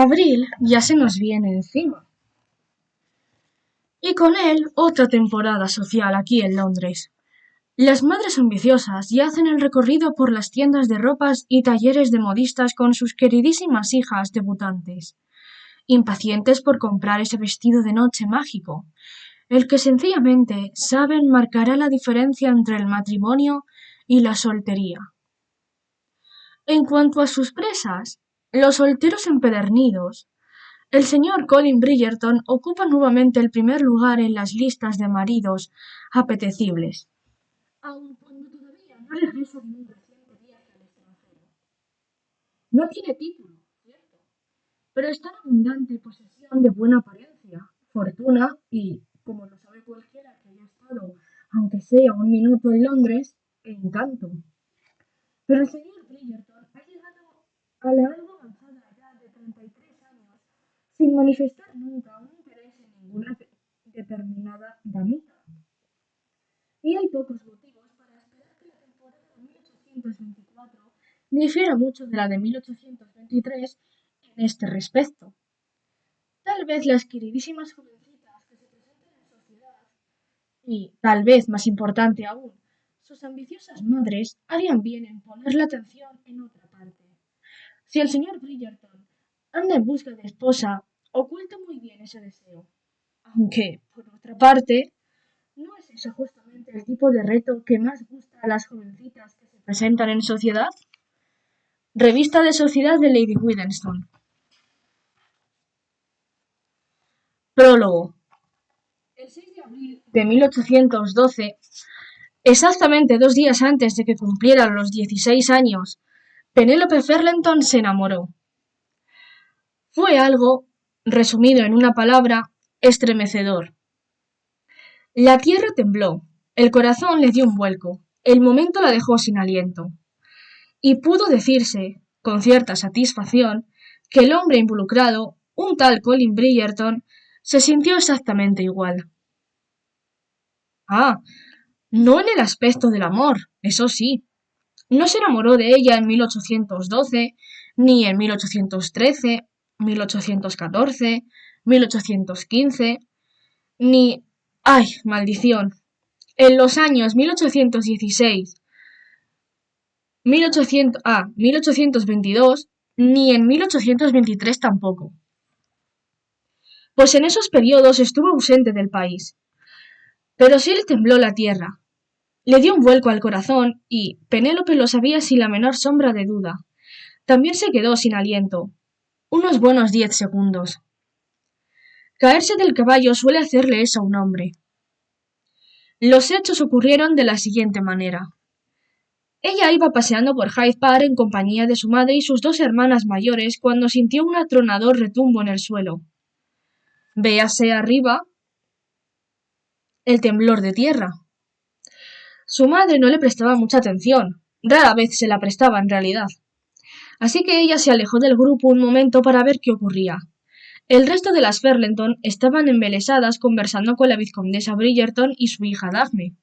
Abril ya se nos viene encima. Y con él otra temporada social aquí en Londres. Las madres ambiciosas ya hacen el recorrido por las tiendas de ropas y talleres de modistas con sus queridísimas hijas debutantes, impacientes por comprar ese vestido de noche mágico, el que sencillamente saben marcará la diferencia entre el matrimonio y la soltería. En cuanto a sus presas, los solteros empedernidos, el señor Colin Bridgerton ocupa nuevamente el primer lugar en las listas de maridos apetecibles, aun cuando todavía no regresa de un reciente viaje al extranjero. No tiene título, cierto, pero está en abundante posesión de buena apariencia, fortuna y, como lo sabe cualquiera que haya estado, aunque sea un minuto en Londres, encanto. Pero el señor Bridgerton ha llegado a la algo avanzada edad de 33 años sin manifestar nunca un interés en ninguna determinada damita. Y hay pocos motivos para esperar que la temporada de 1824 difiera mucho de la de 1823 en este respecto. Tal vez las queridísimas jovencitas que se presentan en sociedad, y, tal vez más importante aún, sus ambiciosas madres harían bien en poner la atención en otra parte. Si el señor Bridgerton anda en busca de esposa, oculta muy bien ese deseo. Aunque, por otra parte, ¿no es eso justamente el tipo de reto que más gusta a las jovencitas que se presentan en sociedad? Revista de Sociedad de Lady Widdenston. Prólogo. El 6 de abril de 1812, exactamente 2 días antes de que cumplieran los 16 años, Penélope Ferlenton se enamoró. Fue algo, resumido en una palabra, estremecedor. La tierra tembló, el corazón le dio un vuelco, el momento la dejó sin aliento. Y pudo decirse, con cierta satisfacción, que el hombre involucrado, un tal Colin Bridgerton, se sintió exactamente igual. Ah, no en el aspecto del amor, eso sí. No se enamoró de ella en 1812, ni en 1813, 1814, 1815, ni... ¡Ay, maldición! En los años 1816, 1822, ni en 1823 tampoco. Pues en esos periodos estuvo ausente del país. Pero sí le tembló la tierra. Le dio un vuelco al corazón y Penélope lo sabía sin la menor sombra de duda. También se quedó sin aliento. Unos buenos 10 segundos. Caerse del caballo suele hacerle eso a un hombre. Los hechos ocurrieron de la siguiente manera. Ella iba paseando por Hyde Park en compañía de su madre y sus 2 hermanas mayores cuando sintió un atronador retumbo en el suelo. Véase arriba el temblor de tierra. Su madre no le prestaba mucha atención, rara vez se la prestaba en realidad. Así que ella se alejó del grupo un momento para ver qué ocurría. El resto de las Ferlenton estaban embelesadas conversando con la vizcondesa Bridgerton y su hija Daphne,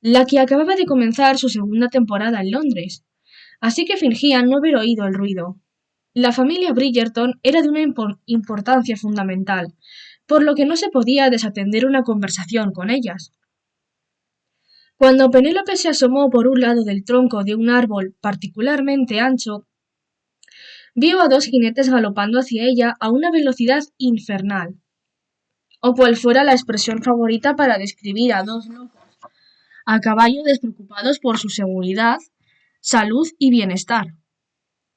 la que acababa de comenzar su segunda temporada en Londres, así que fingían no haber oído el ruido. La familia Bridgerton era de una importancia fundamental, por lo que no se podía desatender una conversación con ellas. Cuando Penélope se asomó por un lado del tronco de un árbol particularmente ancho, vio a 2 jinetes galopando hacia ella a una velocidad infernal, o cual fuera la expresión favorita para describir a 2 locos a caballo despreocupados por su seguridad, salud y bienestar.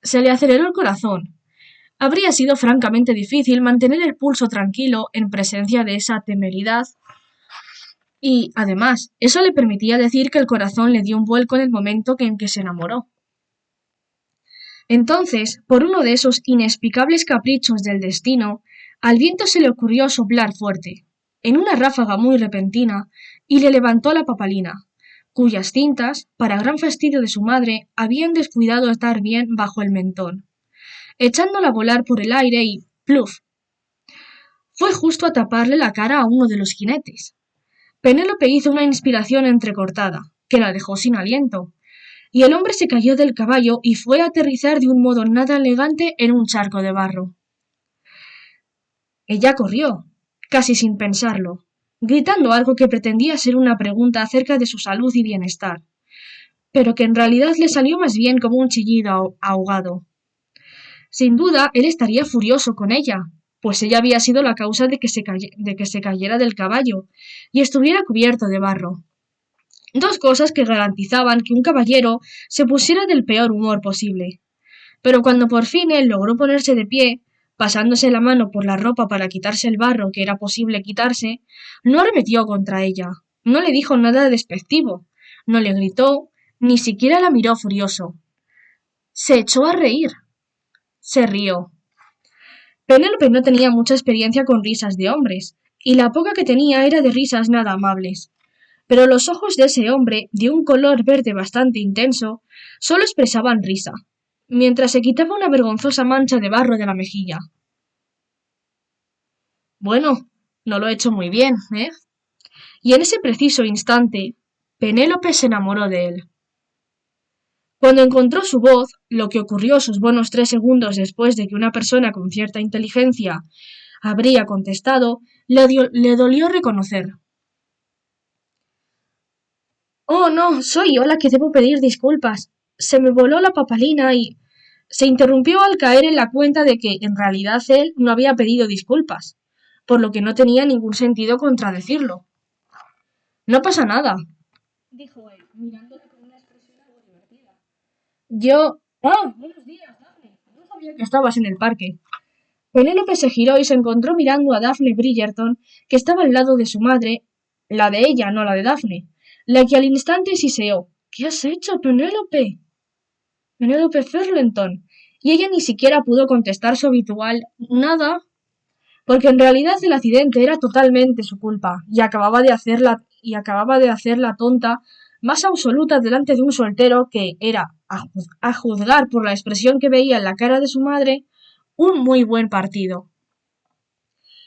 Se le aceleró el corazón. Habría sido francamente difícil mantener el pulso tranquilo en presencia de esa temeridad y, además, eso le permitía decir que el corazón le dio un vuelco en el momento en que se enamoró. Entonces, por uno de esos inexplicables caprichos del destino, al viento se le ocurrió soplar fuerte, en una ráfaga muy repentina, y le levantó la papalina, cuyas cintas, para gran fastidio de su madre, habían descuidado estar bien bajo el mentón, echándola a volar por el aire y ¡pluf! Fue justo a taparle la cara a uno de los jinetes. Penélope hizo una inspiración entrecortada, que la dejó sin aliento, y el hombre se cayó del caballo y fue a aterrizar de un modo nada elegante en un charco de barro. Ella corrió, casi sin pensarlo, gritando algo que pretendía ser una pregunta acerca de su salud y bienestar, pero que en realidad le salió más bien como un chillido ahogado. Sin duda, él estaría furioso con ella, pues ella había sido la causa de que se cayera del caballo y estuviera cubierto de barro. Dos cosas que garantizaban que un caballero se pusiera del peor humor posible. Pero cuando por fin él logró ponerse de pie, pasándose la mano por la ropa para quitarse el barro que era posible quitarse, no arremetió contra ella, no le dijo nada despectivo, no le gritó, ni siquiera la miró furioso. Se echó a reír. Se rió. Penélope no tenía mucha experiencia con risas de hombres, y la poca que tenía era de risas nada amables. Pero los ojos de ese hombre, de un color verde bastante intenso, solo expresaban risa, mientras se quitaba una vergonzosa mancha de barro de la mejilla. Bueno, no lo he hecho muy bien, ¿eh? Y en ese preciso instante, Penélope se enamoró de él. Cuando encontró su voz, lo que ocurrió sus buenos 3 segundos después de que una persona con cierta inteligencia habría contestado, le dolió reconocer. Oh, no, soy yo la que debo pedir disculpas. Se me voló la papalina y... Se interrumpió al caer en la cuenta de que, en realidad, él no había pedido disculpas, por lo que no tenía ningún sentido contradecirlo. No pasa nada, dijo él, mirándole con una expresión algo divertida. Yo... ¡Ah! Buenos días, Daphne. No sabía que estabas en el parque. Penélope se giró y se encontró mirando a Daphne Bridgerton, que estaba al lado de su madre, la de ella, no la de Daphne, la que al instante siseó. ¿Qué has hecho, Penélope? Penélope Ferlenton. Y ella ni siquiera pudo contestar su habitual nada, porque en realidad el accidente era totalmente su culpa, y acababa de hacer la tonta más absoluta delante de un soltero que era, a juzgar por la expresión que veía en la cara de su madre, un muy buen partido.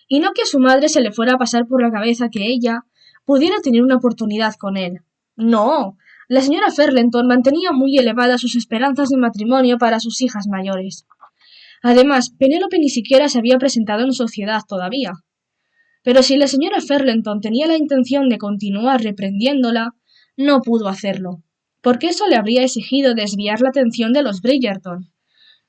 Y no que a su madre se le fuera a pasar por la cabeza que ella pudiera tener una oportunidad con él. No, la señora Ferlenton mantenía muy elevadas sus esperanzas de matrimonio para sus hijas mayores. Además, Penélope ni siquiera se había presentado en sociedad todavía. Pero si la señora Ferlenton tenía la intención de continuar reprendiéndola, no pudo hacerlo, porque eso le habría exigido desviar la atención de los Bridgerton,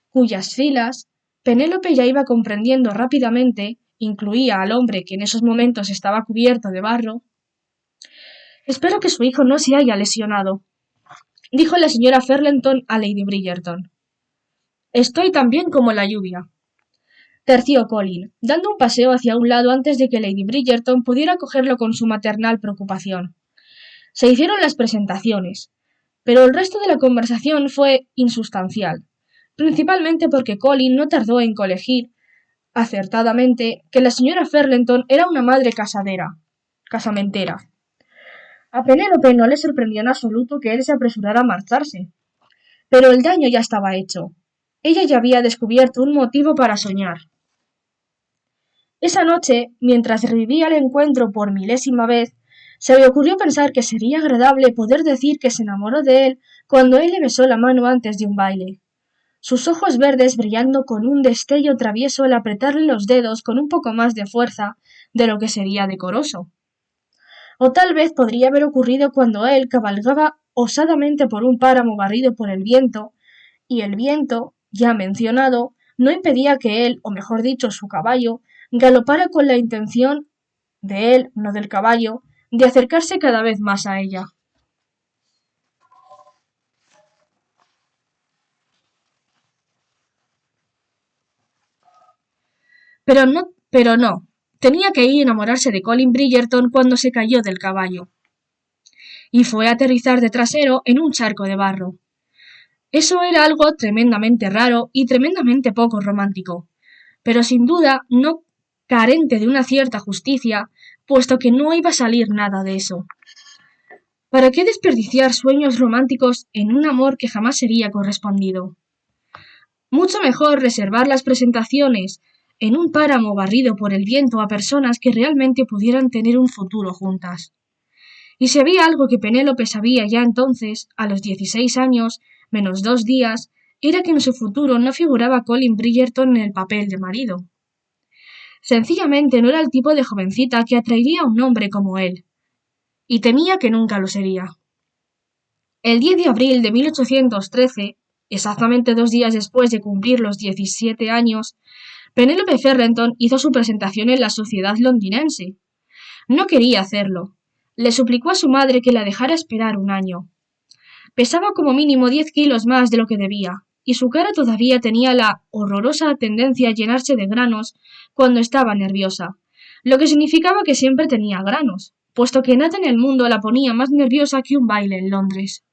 cuyas filas Penélope ya iba comprendiendo rápidamente incluía al hombre que en esos momentos estaba cubierto de barro. Espero que su hijo no se haya lesionado, dijo la señora Ferlenton a Lady Bridgerton. Estoy tan bien como la lluvia, terció Colin, dando un paseo hacia un lado antes de que Lady Bridgerton pudiera cogerlo con su maternal preocupación. Se hicieron las presentaciones, pero el resto de la conversación fue insustancial, principalmente porque Colin no tardó en colegir acertadamente que la señora Ferlenton era una madre casamentera. A Penélope no le sorprendió en absoluto que él se apresurara a marcharse, pero el daño ya estaba hecho. Ella ya había descubierto un motivo para soñar. Esa noche, mientras revivía el encuentro por milésima vez, se le ocurrió pensar que sería agradable poder decir que se enamoró de él cuando él le besó la mano antes de un baile, sus ojos verdes brillando con un destello travieso al apretarle los dedos con un poco más de fuerza de lo que sería decoroso. O tal vez podría haber ocurrido cuando él cabalgaba osadamente por un páramo barrido por el viento, y el viento, ya mencionado, no impedía que él, o mejor dicho su caballo, galopara con la intención de él, no del caballo, de acercarse cada vez más a ella. Pero no. Tenía que ir a enamorarse de Colin Bridgerton cuando se cayó del caballo. Y fue a aterrizar de trasero en un charco de barro. Eso era algo tremendamente raro y tremendamente poco romántico, pero sin duda no carente de una cierta justicia, puesto que no iba a salir nada de eso. ¿Para qué desperdiciar sueños románticos en un amor que jamás sería correspondido? Mucho mejor reservar las presentaciones en un páramo barrido por el viento a personas que realmente pudieran tener un futuro juntas. Y si había algo que Penélope sabía ya entonces, a los 16 años, menos 2 días, era que en su futuro no figuraba Colin Bridgerton en el papel de marido. Sencillamente no era el tipo de jovencita que atraería a un hombre como él, y temía que nunca lo sería. El 10 de abril de 1813, exactamente 2 días después de cumplir los 17 años, Penélope Ferrenton hizo su presentación en la sociedad londinense. No quería hacerlo. Le suplicó a su madre que la dejara esperar un año. Pesaba como mínimo 10 kilos más de lo que debía, y su cara todavía tenía la horrorosa tendencia a llenarse de granos cuando estaba nerviosa, lo que significaba que siempre tenía granos, puesto que nada en el mundo la ponía más nerviosa que un baile en Londres.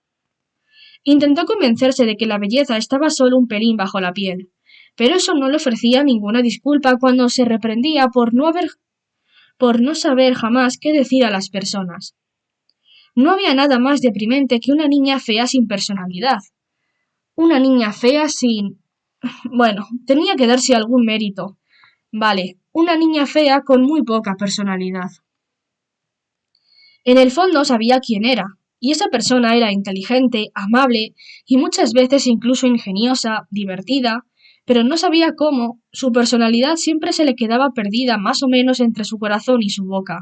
Intentó convencerse de que la belleza estaba solo un pelín bajo la piel, pero eso no le ofrecía ninguna disculpa cuando se reprendía por no saber jamás qué decir a las personas. No había nada más deprimente que una niña fea sin personalidad. Una niña fea sin... Bueno, tenía que darse algún mérito. Vale, una niña fea con muy poca personalidad. En el fondo sabía quién era, y esa persona era inteligente, amable y muchas veces incluso ingeniosa, divertida, pero no sabía cómo, su personalidad siempre se le quedaba perdida más o menos entre su corazón y su boca,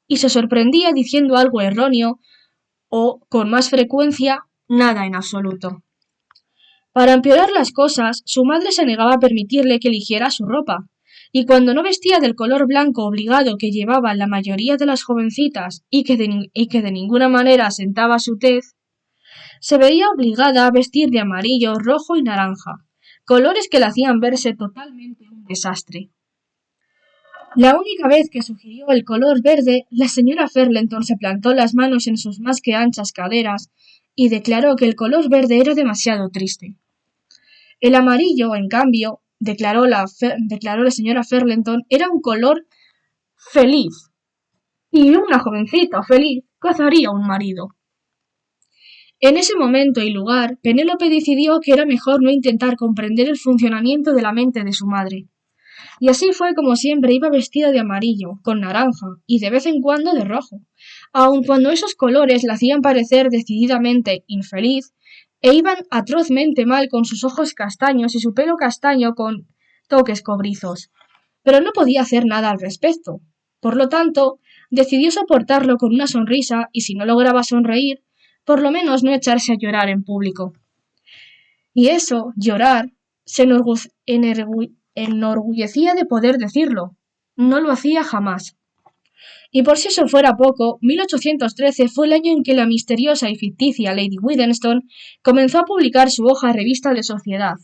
y se sorprendía diciendo algo erróneo o, con más frecuencia, nada en absoluto. Para empeorar las cosas, su madre se negaba a permitirle que eligiera su ropa, y cuando no vestía del color blanco obligado que llevaban la mayoría de las jovencitas y que de ninguna manera sentaba su tez, se veía obligada a vestir de amarillo, rojo y naranja, colores que le hacían verse totalmente un desastre. La única vez que sugirió el color verde, la señora Ferlenton se plantó las manos en sus más que anchas caderas y declaró que el color verde era demasiado triste. El amarillo, en cambio, declaró la señora Ferlenton, era un color feliz, y una jovencita feliz cazaría un marido. En ese momento y lugar, Penélope decidió que era mejor no intentar comprender el funcionamiento de la mente de su madre. Y así fue como siempre iba vestida de amarillo, con naranja, y de vez en cuando de rojo, aun cuando esos colores la hacían parecer decididamente infeliz, e iban atrozmente mal con sus ojos castaños y su pelo castaño con toques cobrizos. Pero no podía hacer nada al respecto. Por lo tanto, decidió soportarlo con una sonrisa y si no lograba sonreír, por lo menos no echarse a llorar en público. Y eso, llorar, se enorgullecía de poder decirlo. No lo hacía jamás. Y por si eso fuera poco, 1813 fue el año en que la misteriosa y ficticia Lady Widenstone comenzó a publicar su hoja revista de sociedad,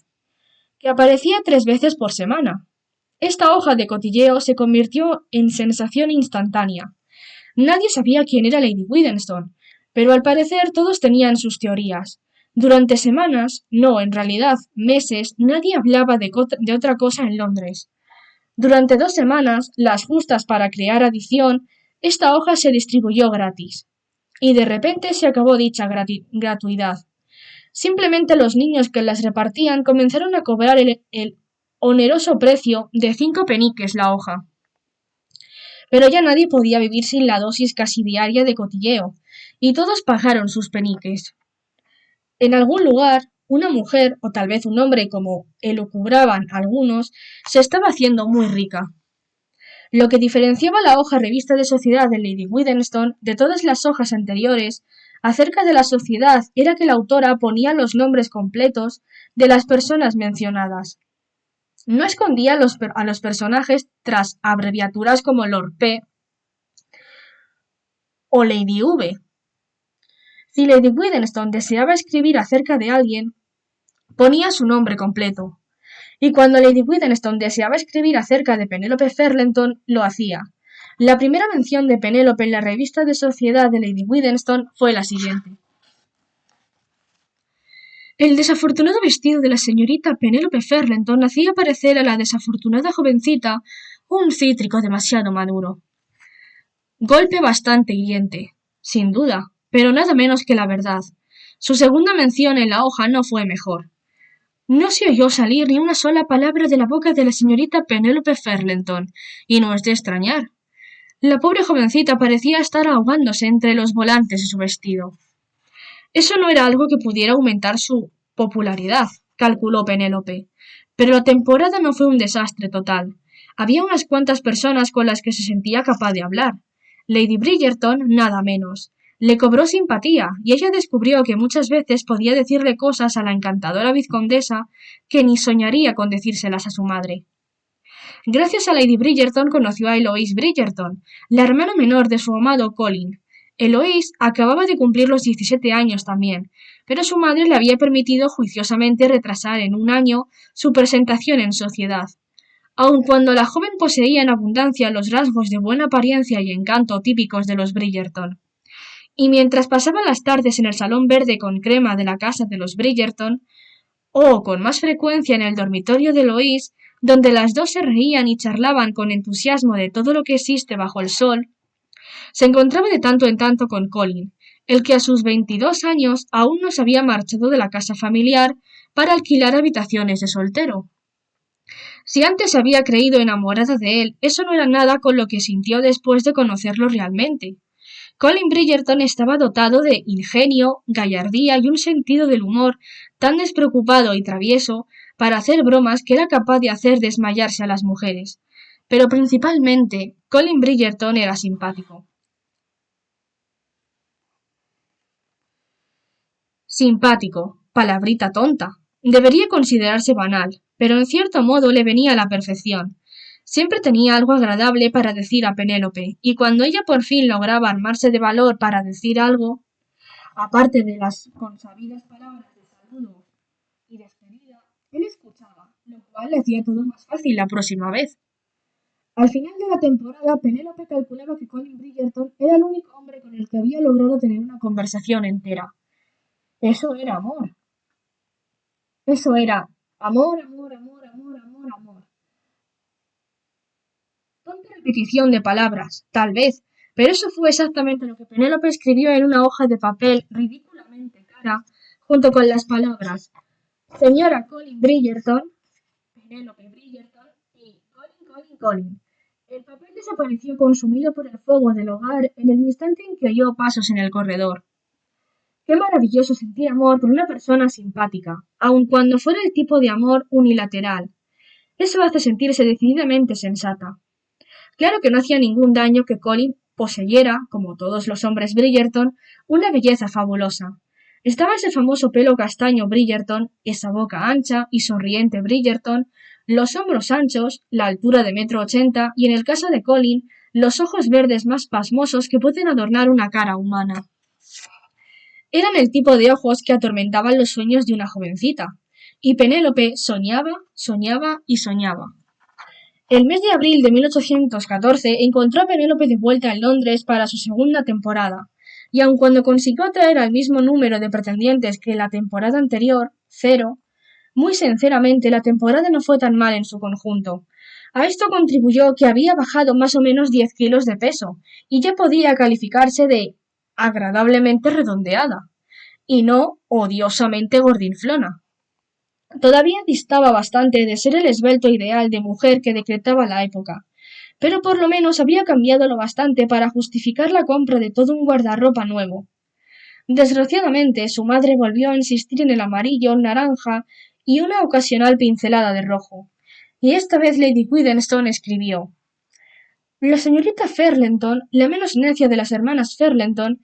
que aparecía 3 veces por semana. Esta hoja de cotilleo se convirtió en sensación instantánea. Nadie sabía quién era Lady Widenstone, pero al parecer todos tenían sus teorías. Durante semanas, no, en realidad meses, nadie hablaba de otra cosa en Londres. Durante 2 semanas, las justas para crear adición, esta hoja se distribuyó gratis. Y de repente se acabó dicha gratuidad. Simplemente los niños que las repartían comenzaron a cobrar el oneroso precio de 5 peniques la hoja. Pero ya nadie podía vivir sin la dosis casi diaria de cotilleo, y todos pagaron sus peniques. En algún lugar, una mujer, o tal vez un hombre como elucubraban algunos, se estaba haciendo muy rica. Lo que diferenciaba la hoja revista de sociedad de Lady Widenstone de todas las hojas anteriores acerca de la sociedad era que la autora ponía los nombres completos de las personas mencionadas. No escondía a los personajes tras abreviaturas como Lord P o Lady V. Si Lady Widenstone deseaba escribir acerca de alguien, ponía su nombre completo. Y cuando Lady Widenstone deseaba escribir acerca de Penélope Ferlenton, lo hacía. La primera mención de Penélope en la revista de sociedad de Lady Widenstone fue la siguiente. El desafortunado vestido de la señorita Penélope Ferlenton hacía parecer a la desafortunada jovencita un cítrico demasiado maduro. Golpe bastante hiriente, sin duda, pero nada menos que la verdad. Su segunda mención en la hoja no fue mejor. No se oyó salir ni una sola palabra de la boca de la señorita Penélope Ferlenton, y no es de extrañar. La pobre jovencita parecía estar ahogándose entre los volantes de su vestido. Eso no era algo que pudiera aumentar su popularidad, calculó Penélope. Pero la temporada no fue un desastre total. Había unas cuantas personas con las que se sentía capaz de hablar. Lady Bridgerton, nada menos. Le cobró simpatía, y ella descubrió que muchas veces podía decirle cosas a la encantadora vizcondesa que ni soñaría con decírselas a su madre. Gracias a Lady Bridgerton conoció a Eloise Bridgerton, la hermana menor de su amado Colin. Eloise acababa de cumplir los 17 años también, pero su madre le había permitido juiciosamente retrasar en un año su presentación en sociedad. Aun cuando la joven poseía en abundancia los rasgos de buena apariencia y encanto típicos de los Bridgerton. Y mientras pasaba las tardes en el salón verde con crema de la casa de los Bridgerton, o con más frecuencia en el dormitorio de Eloise, donde las dos se reían y charlaban con entusiasmo de todo lo que existe bajo el sol, se encontraba de tanto en tanto con Colin, el que a sus 22 años aún no se había marchado de la casa familiar para alquilar habitaciones de soltero. Si antes había creído enamorada de él, eso no era nada con lo que sintió después de conocerlo realmente. Colin Bridgerton estaba dotado de ingenio, gallardía y un sentido del humor tan despreocupado y travieso para hacer bromas que era capaz de hacer desmayarse a las mujeres. Pero principalmente, Colin Bridgerton era simpático. Simpático, palabrita tonta. Debería considerarse banal, pero en cierto modo le venía a la perfección. Siempre tenía algo agradable para decir a Penélope, y cuando ella por fin lograba armarse de valor para decir algo, aparte de las consabidas palabras de saludo y despedida, él escuchaba, lo cual le hacía todo más fácil la próxima vez. Al final de la temporada, Penélope calculaba que Colin Bridgerton era el único hombre con el que había logrado tener una conversación entera. Eso era amor. Eso era amor, amor, amor, amor, amor, amor. Tonta repetición de palabras, tal vez, pero eso fue exactamente lo que Penélope escribió en una hoja de papel ridículamente cara, junto con las palabras Señora Colin Bridgerton, Penélope Bridgerton y Colin. El papel desapareció consumido por el fuego del hogar en el instante en que oyó pasos en el corredor. Qué maravilloso sentir amor por una persona simpática, aun cuando fuera el tipo de amor unilateral. Eso hace sentirse decididamente sensata. Claro que no hacía ningún daño que Colin poseyera, como todos los hombres Bridgerton, una belleza fabulosa. Estaba ese famoso pelo castaño Bridgerton, esa boca ancha y sonriente Bridgerton, los hombros anchos, la altura de 1,80 m y, en el caso de Colin, los ojos verdes más pasmosos que pueden adornar una cara humana. Eran el tipo de ojos que atormentaban los sueños de una jovencita, y Penélope soñaba, soñaba y soñaba. El mes de abril de 1814 encontró a Penélope de vuelta en Londres para su segunda temporada, y aun cuando consiguió atraer al mismo número de pretendientes que la temporada anterior, 0, muy sinceramente la temporada no fue tan mal en su conjunto. A esto contribuyó que había bajado más o menos 10 kilos de peso, y ya podía calificarse de agradablemente redondeada, y no odiosamente gordinflona. Todavía distaba bastante de ser el esbelto ideal de mujer que decretaba la época, pero por lo menos había cambiado lo bastante para justificar la compra de todo un guardarropa nuevo. Desgraciadamente, su madre volvió a insistir en el amarillo, naranja y una ocasional pincelada de rojo, y esta vez Lady Guidenston escribió: La señorita Ferlenton, la menos necia de las hermanas Ferlenton,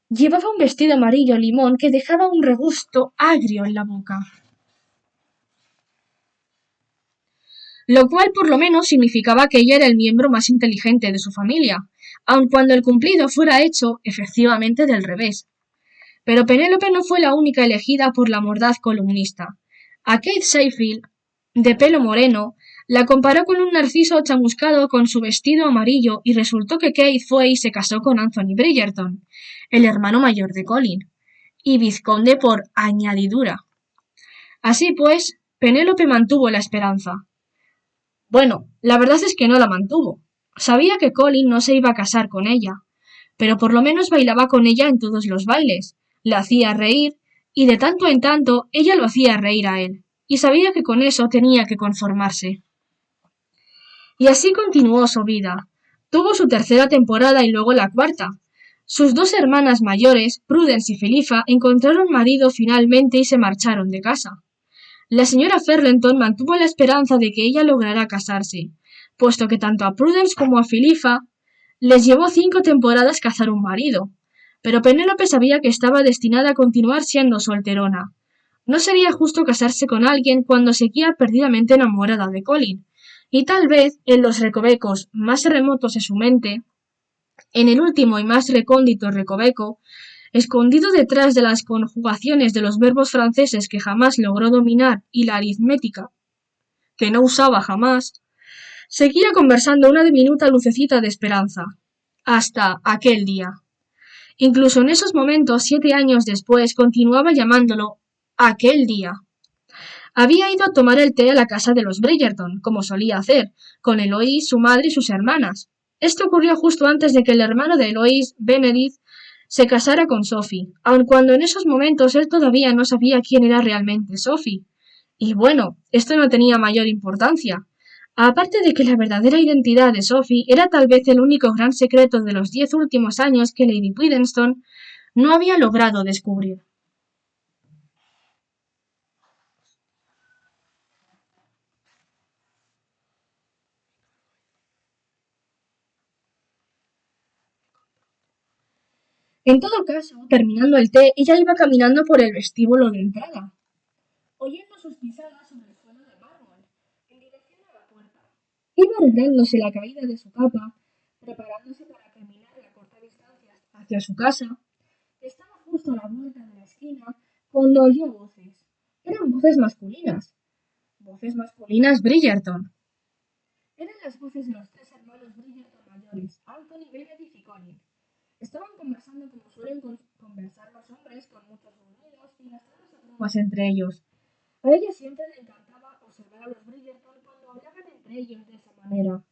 llevaba un vestido amarillo limón que dejaba un regusto agrio en la boca. Lo cual por lo menos significaba que ella era el miembro más inteligente de su familia, aun cuando el cumplido fuera hecho efectivamente del revés. Pero Penélope no fue la única elegida por la mordaz columnista. A Kate Sheffield, de pelo moreno, la comparó con un narciso chamuscado con su vestido amarillo y resultó que Kate fue y se casó con Anthony Bridgerton, el hermano mayor de Colin, y vizconde por añadidura. Así pues, Penélope mantuvo la esperanza. Bueno, la verdad es que no la mantuvo. Sabía que Colin no se iba a casar con ella, pero por lo menos bailaba con ella en todos los bailes, la hacía reír, y de tanto en tanto ella lo hacía reír a él, y sabía que con eso tenía que conformarse. Y así continuó su vida. Tuvo su tercera temporada y luego la cuarta. Sus dos hermanas mayores, Prudence y Philippa, encontraron marido finalmente y se marcharon de casa. La señora Ferlenton mantuvo la esperanza de que ella lograra casarse, puesto que tanto a Prudence como a Filifa les llevó 5 temporadas cazar un marido. Pero Penélope sabía que estaba destinada a continuar siendo solterona. No sería justo casarse con alguien cuando seguía perdidamente enamorada de Colin, y tal vez en los recovecos más remotos de su mente, en el último y más recóndito recoveco, escondido detrás de las conjugaciones de los verbos franceses que jamás logró dominar y la aritmética, que no usaba jamás, seguía conversando una diminuta lucecita de esperanza. Hasta aquel día. Incluso en esos momentos, 7 años después, continuaba llamándolo aquel día. Había ido a tomar el té a la casa de los Bridgerton, como solía hacer, con Eloise, su madre y sus hermanas. Esto ocurrió justo antes de que el hermano de Eloise, Benedict, se casara con Sophie, aun cuando en esos momentos él todavía no sabía quién era realmente Sophie. Y bueno, esto no tenía mayor importancia. Aparte de que la verdadera identidad de Sophie era tal vez el único gran secreto de los 10 últimos años que Lady Widdowson no había logrado descubrir. En todo caso, terminando el té, ella iba caminando por el vestíbulo de entrada, oyendo sus pisadas sobre el suelo de mármol, en dirección a la puerta. Iba arreglándose la caída de su capa, preparándose para caminar la corta distancia hacia su casa. Estaba justo a la vuelta de la esquina cuando oyó voces. Eran voces masculinas. Voces masculinas Bridgerton. Eran las voces de los 3 hermanos Bridgerton mayores, Anthony, Benedict y Colin. Estaban conversando como suelen conversar los hombres, con muchos ruidos y gastadas bromas entre ellos. A ella siempre le encantaba observar a los Bridgerton cuando hablaban entre ellos de esa manera.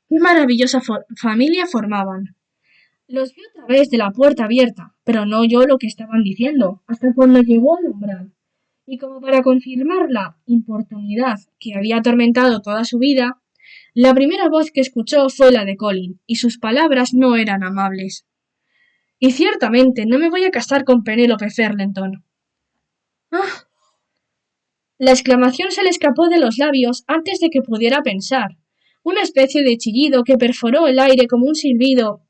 ¡Qué maravillosa familia formaban! Los vi otra vez de la puerta abierta, pero no oyó lo que estaban diciendo, hasta cuando llegó al umbral. Y como para confirmar la importunidad que había atormentado toda su vida, la primera voz que escuchó fue la de Colin, y sus palabras no eran amables. Y ciertamente no me voy a casar con Penélope Ferlenton. ¡Ah! La exclamación se le escapó de los labios antes de que pudiera pensar. Una especie de chillido que perforó el aire como un silbido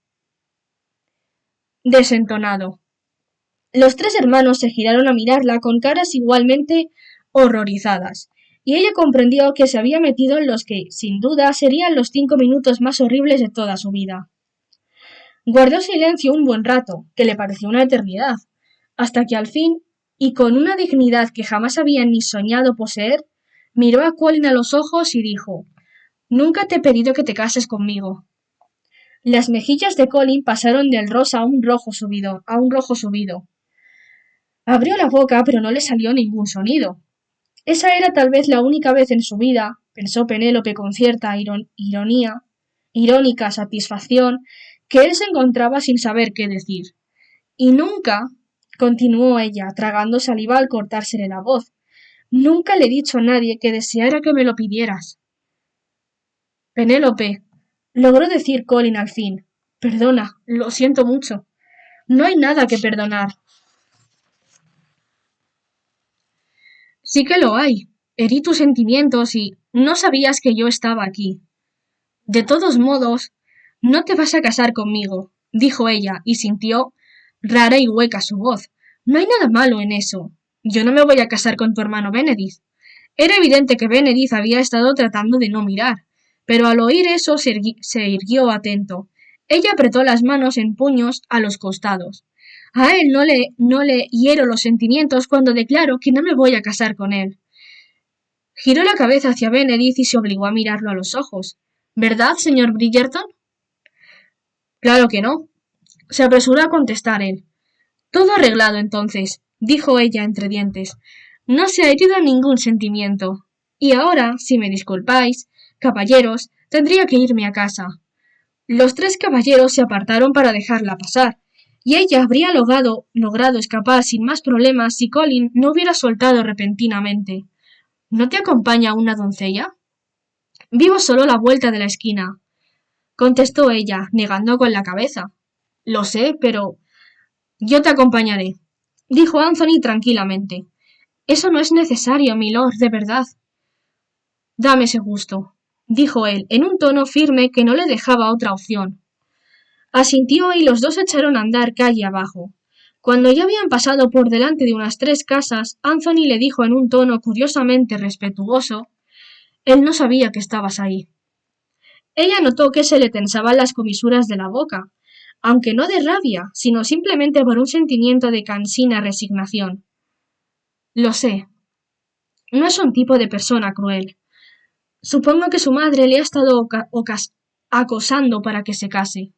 desentonado. Los 3 hermanos se giraron a mirarla con caras igualmente horrorizadas, y ella comprendió que se había metido en los que, sin duda, serían los 5 minutos más horribles de toda su vida. Guardó silencio un buen rato, que le pareció una eternidad, hasta que al fin, y con una dignidad que jamás había ni soñado poseer, miró a Colin a los ojos y dijo: «Nunca te he pedido que te cases conmigo». Las mejillas de Colin pasaron del rosa a un rojo subido. Abrió la boca, pero no le salió ningún sonido. Esa era tal vez la única vez en su vida, pensó Penélope con cierta irónica satisfacción, que él se encontraba sin saber qué decir. Y nunca, continuó ella, tragando saliva al cortársele la voz, nunca le he dicho a nadie que deseara que me lo pidieras. Penélope, logró decir Colin al fin. Perdona, lo siento mucho. No hay nada que perdonar. Sí que lo hay. Herí tus sentimientos y no sabías que yo estaba aquí. De todos modos, no te vas a casar conmigo, dijo ella, y sintió rara y hueca su voz. No hay nada malo en eso. Yo no me voy a casar con tu hermano Benedict. Era evidente que Benedict había estado tratando de no mirar, pero al oír eso se irguió atento. Ella apretó las manos en puños a los costados. A él no le hiero los sentimientos cuando declaro que no me voy a casar con él. Giró la cabeza hacia Benedict y se obligó a mirarlo a los ojos. ¿Verdad, señor Bridgerton? Claro que no, se apresuró a contestar él. Todo arreglado entonces, dijo ella entre dientes. No se ha herido ningún sentimiento. Y ahora, si me disculpáis, caballeros, tendría que irme a casa. Los 3 caballeros se apartaron para dejarla pasar, y ella habría logrado escapar sin más problemas si Colin no hubiera soltado repentinamente. ¿No te acompaña una doncella? Vivo solo a la vuelta de la esquina, contestó ella, negando con la cabeza. Lo sé, pero yo te acompañaré, dijo Anthony tranquilamente. Eso no es necesario, milord, de verdad. Dame ese gusto. dijo él, en un tono firme que no le dejaba otra opción. Asintió y los dos echaron a andar calle abajo. Cuando ya habían pasado por delante de unas 3 casas, Anthony le dijo en un tono curiosamente respetuoso: «Él no sabía que estabas ahí». Ella notó que se le tensaban las comisuras de la boca, aunque no de rabia, sino simplemente por un sentimiento de cansina resignación. «Lo sé. No es un tipo de persona cruel. Supongo que su madre le ha estado acosando para que se case».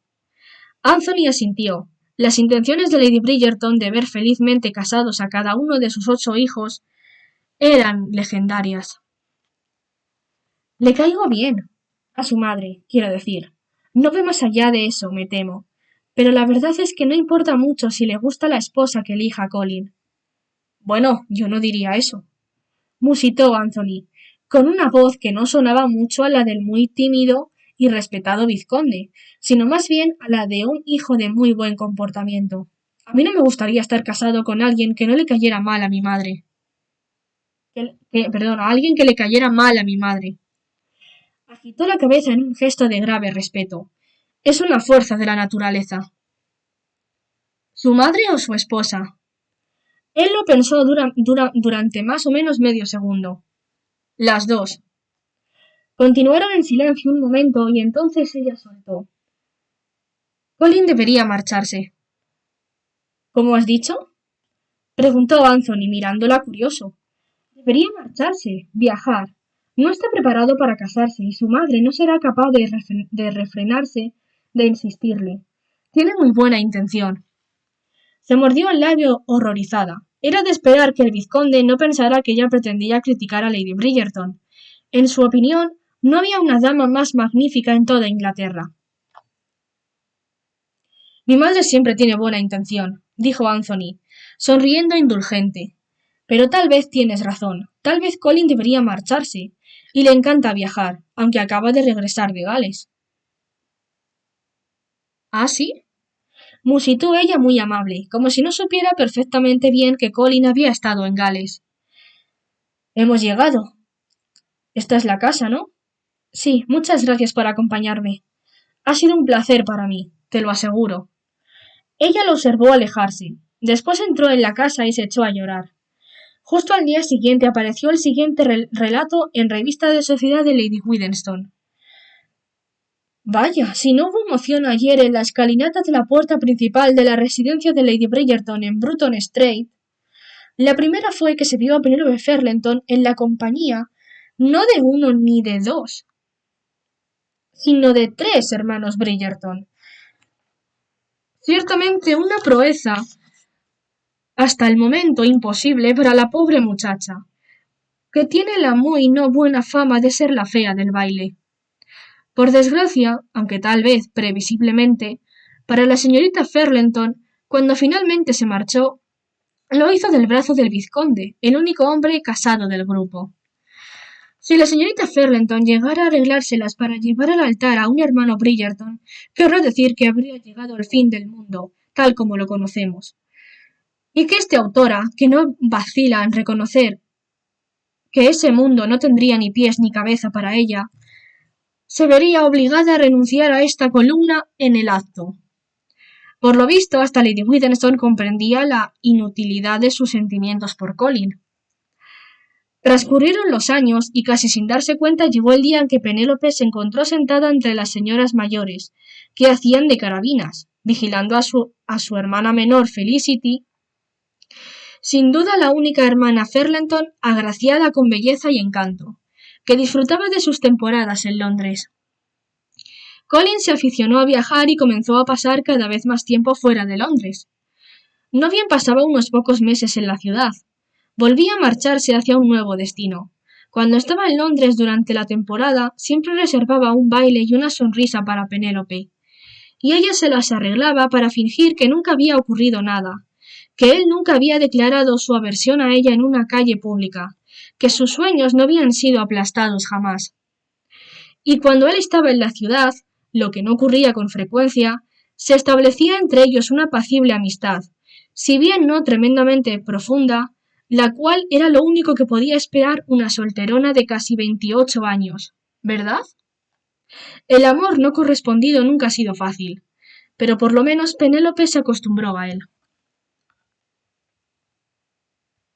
Anthony asintió. Las intenciones de Lady Bridgerton de ver felizmente casados a cada uno de sus 8 hijos eran legendarias. «Le caigo bien. A su madre, quiero decir. No ve más allá de eso, me temo. Pero la verdad es que no importa mucho si le gusta la esposa que elija Colin». «Bueno, yo no diría eso», musitó Anthony, con una voz que no sonaba mucho a la del muy tímido y respetado vizconde, sino más bien a la de un hijo de muy buen comportamiento. «A mí no me gustaría estar casado con alguien que no le cayera mal a mi madre. A alguien que le cayera mal a mi madre». Agitó la cabeza en un gesto de grave respeto. «Es una fuerza de la naturaleza». ¿Su madre o su esposa? Él lo pensó durante más o menos medio segundo. «Las dos». Continuaron en silencio un momento y entonces ella soltó: «Colin debería marcharse». «¿Cómo has dicho?», preguntó Anthony mirándola curioso. «Debería marcharse, viajar. No está preparado para casarse y su madre no será capaz de refrenarse de insistirle. Tiene muy buena intención». Se mordió el labio horrorizada. Era de esperar que el vizconde no pensara que ella pretendía criticar a Lady Bridgerton. En su opinión, no había una dama más magnífica en toda Inglaterra. «Mi madre siempre tiene buena intención», dijo Anthony, sonriendo indulgente. «Pero tal vez tienes razón. Tal vez Colin debería marcharse. Y le encanta viajar, aunque acaba de regresar de Gales». «¿Ah, sí?», musitó ella muy amable, como si no supiera perfectamente bien que Colin había estado en Gales. «Hemos llegado. Esta es la casa, ¿no?» «Sí, muchas gracias por acompañarme. Ha sido un placer para mí, te lo aseguro». Ella lo observó alejarse. Después entró en la casa y se echó a llorar. Justo al día siguiente apareció el siguiente relato en Revista de Sociedad de Lady Widdenston. «Vaya, si no hubo emoción ayer en la escalinata de la puerta principal de la residencia de Lady Bridgerton en Bruton Street. La primera fue que se vio a Penelope Ferlenton en la compañía no de uno ni de dos, sino de 3 hermanos Bridgerton. Ciertamente una proeza hasta el momento imposible para la pobre muchacha, que tiene la muy no buena fama de ser la fea del baile. Por desgracia, aunque tal vez previsiblemente, para la señorita Ferlenton, cuando finalmente se marchó, lo hizo del brazo del vizconde, el único hombre casado del grupo. Si la señorita Ferlenton llegara a arreglárselas para llevar al altar a un hermano Bridgerton, querrá decir que habría llegado el fin del mundo, tal como lo conocemos. Y que esta autora, que no vacila en reconocer que ese mundo no tendría ni pies ni cabeza para ella, se vería obligada a renunciar a esta columna en el acto. Por lo visto, hasta Lady Widdenston comprendía la inutilidad de sus sentimientos por Colin. Transcurrieron los años y casi sin darse cuenta llegó el día en que Penélope se encontró sentada entre las señoras mayores, que hacían de carabinas, vigilando a su hermana menor Felicity, sin duda la única hermana Ferlenton agraciada con belleza y encanto, que disfrutaba de sus temporadas en Londres. Colin se aficionó a viajar y comenzó a pasar cada vez más tiempo fuera de Londres. No bien pasaba unos pocos meses en la ciudad. Volvía a marcharse hacia un nuevo destino. Cuando estaba en Londres durante la temporada, siempre reservaba un baile y una sonrisa para Penélope, y ella se las arreglaba para fingir que nunca había ocurrido nada, que él nunca había declarado su aversión a ella en una calle pública, que sus sueños no habían sido aplastados jamás. Y cuando él estaba en la ciudad, lo que no ocurría con frecuencia, se establecía entre ellos una apacible amistad, si bien no tremendamente profunda, la cual era lo único que podía esperar una solterona de casi 28 años, ¿verdad? El amor no correspondido nunca ha sido fácil, pero por lo menos Penélope se acostumbró a él.